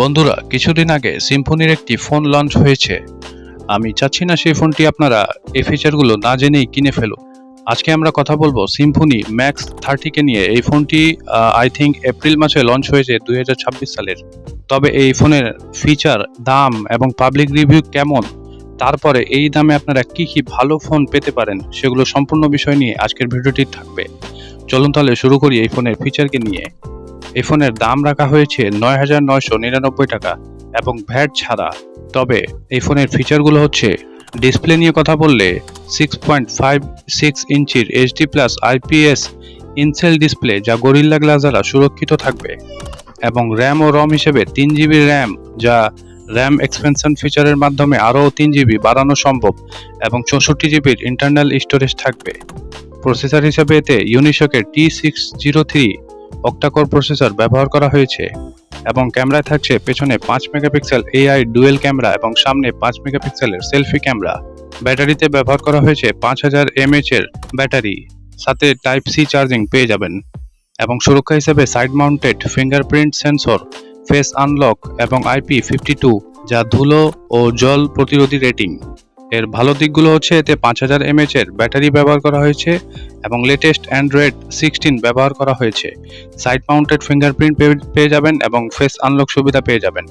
বন্ধুরা, কিছুদিন আগে সিম্ফনির একটি ফোন লঞ্চ হয়েছে। আমি চাচ্ছি না সেই ফোনটি আপনারা এই ফিচারগুলো না জেনেই কিনে ফেলুন। আজকে আমরা কথা বলবো সিম্ফনি ম্যাক্স 30 কে নিয়ে। এই ফোনটি আই থিঙ্ক এপ্রিল মাসে লঞ্চ হয়েছে 2026 সালের। তবে এই ফোনের ফিচার, দাম এবং পাবলিক রিভিউ কেমন, তারপরে এই দামে আপনারা কি কি ভালো ফোন পেতে পারেন, সেগুলো সম্পূর্ণ বিষয় নিয়ে আজকের ভিডিওটি থাকবে। চলুন তাহলে শুরু করি এই ফোনের ফিচারকে নিয়ে। এই ফোনের দাম রাখা হয়েছে 9,999 টাকা এবং ভ্যাট ছাড়া। তবে এই ফোনের ফিচারগুলো হচ্ছে, ডিসপ্লে নিয়ে কথা বললে 6.56 ইঞ্চির HD plus IPS in-cell display, যা গরিল্লা গ্লাস দ্বারা সুরক্ষিত থাকবে, এবং র্যাম ও রম হিসেবে 3 জিবি র্যাম, যা র্যাম এক্সপেনশন ফিচারের মাধ্যমে আরও 3 জিবি বাড়ানো সম্ভব, এবং 64 জিবির ইন্টারনাল স্টোরেজ থাকবে। প্রসেসর হিসেবে এতে ইউনিসকের T603 অক্টাকোর প্রসেসর ব্যবহার করা হয়েছে, এবং ক্যামেরায় থাকছে পেছনে 5 মেগাপিক্সেল এআই ডুয়েল ক্যামেরা এবং সামনে 5 মেগাপিক্সেলের সেলফি ক্যামেরা। ব্যাটারিতে ব্যবহার করা হয়েছে 5000 mAh এর ব্যাটারি, সাথে টাইপ সি চার্জিং পেয়ে যাবেন। এবং সুরক্ষা হিসেবে side mounted fingerprint sensor, face unlock এবং IP52, যা ধুলো ও জল প্রতিরোধী রেটিং। এর ভালো দিকগুলো হচ্ছে, এতে 5000 mAh এর ব্যাটারি ব্যবহার করা হয়েছে এবং লেটেস্ট অ্যান্ড্রয়েড 16 ব্যবহার করা হয়েছে। সাইড মাউন্টেড ফিঙ্গারপ্রিন্ট পেয়ে যাবেন এবং ফেস আনলক সুবিধা পেয়ে যাবেন।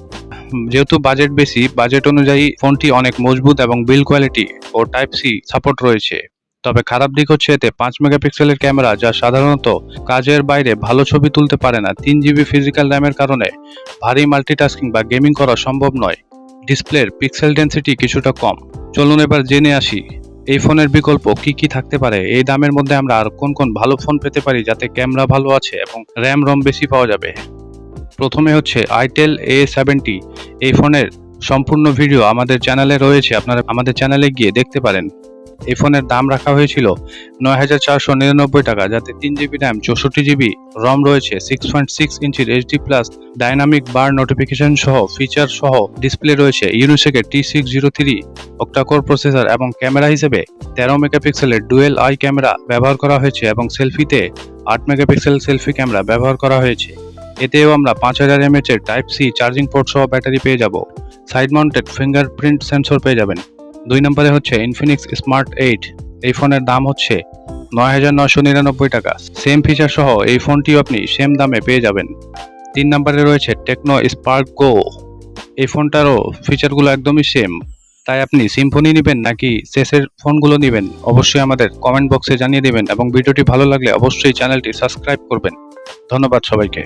যেহেতু বাজেট বেশি, বাজেট অনুযায়ী ফোনটি অনেক মজবুত এবং বিল্ড কোয়ালিটি ও টাইপ সি সাপোর্ট রয়েছে। তবে খারাপ দিক হচ্ছে, এতে 5 মেগাপিক্সেলের ক্যামেরা, যা সাধারণত কাজের বাইরে ভালো ছবি তুলতে পারে না। 3 জিবি ফিজিক্যাল র্যামের কারণে ভারী মাল্টিটাস্কিং বা গেমিং করা সম্ভব নয়। ডিসপ্লের পিক্সেল ডেনসিটি কিছুটা কম। চলুন এবার জেনে আসি এই ফোনের বিকল্প কি কি থাকতে পারে। এই দামের মধ্যে আমরা আর কোন কোন ভালো ফোন পেতে পারি, যাতে ক্যামেরা ভালো আছে এবং র্যাম রম বেশি পাওয়া যাবে। প্রথমে হচ্ছে আইটেল A70। এই ফোনের সম্পূর্ণ ভিডিও আমাদের চ্যানেলে রয়েছে, আপনারা আমাদের চ্যানেলে গিয়ে দেখতে পারেন। এই ফোনের দাম রাখা হয়েছিল 9,499 টাকা, যাতে 3 জিবি র্যাম, 64 জিবি রম রয়েছে, 6.6 ইঞ্চির এইচডি প্লাস ডাইনামিক বার নোটিফিকেশন সহ ফিচার সহ ডিসপ্লে রয়েছে, ইউনিসেকের T603 অক্টাকোর প্রসেসর, এবং ক্যামেরা হিসেবে 13 মেগাপিক্সেলের ডুয়েল আই ক্যামেরা ব্যবহার করা হয়েছে, এবং সেলফিতে 8 মেগাপিক্সেল সেলফি ক্যামেরা ব্যবহার করা হয়েছে। এতেও আমরা 5000 mAh এর টাইপ সি চার্জিং পোর্ট সহ ব্যাটারি পেয়ে যাব। সাইড মাউন্টেড ফিঙ্গারপ্রিন্ট সেন্সর পেয়ে যাবেন। 2 নম্বরে হচ্ছে ইনফিনিক্স স্মার্ট 8। এই ফোনের দাম হচ্ছে 9,999 টাকা। সেম ফিচার সহ এই ফোনটিও আপনি সেম দামে পেয়ে যাবেন। 3 নম্বরে রয়েছে টেকনো স্পার্ক গো। এই ফোনটারও ফিচারগুলো একদমই সেম। তাই আপনি সিম্ফনি নেবেন নাকি শেষের ফোনগুলো নেবেন, অবশ্যই আমাদের কমেন্ট বক্সে জানিয়ে দেবেন, এবং ভিডিওটি ভালো লাগলে অবশ্যই চ্যানেলটি সাবস্ক্রাইব করবেন। ধন্যবাদ সবাইকে।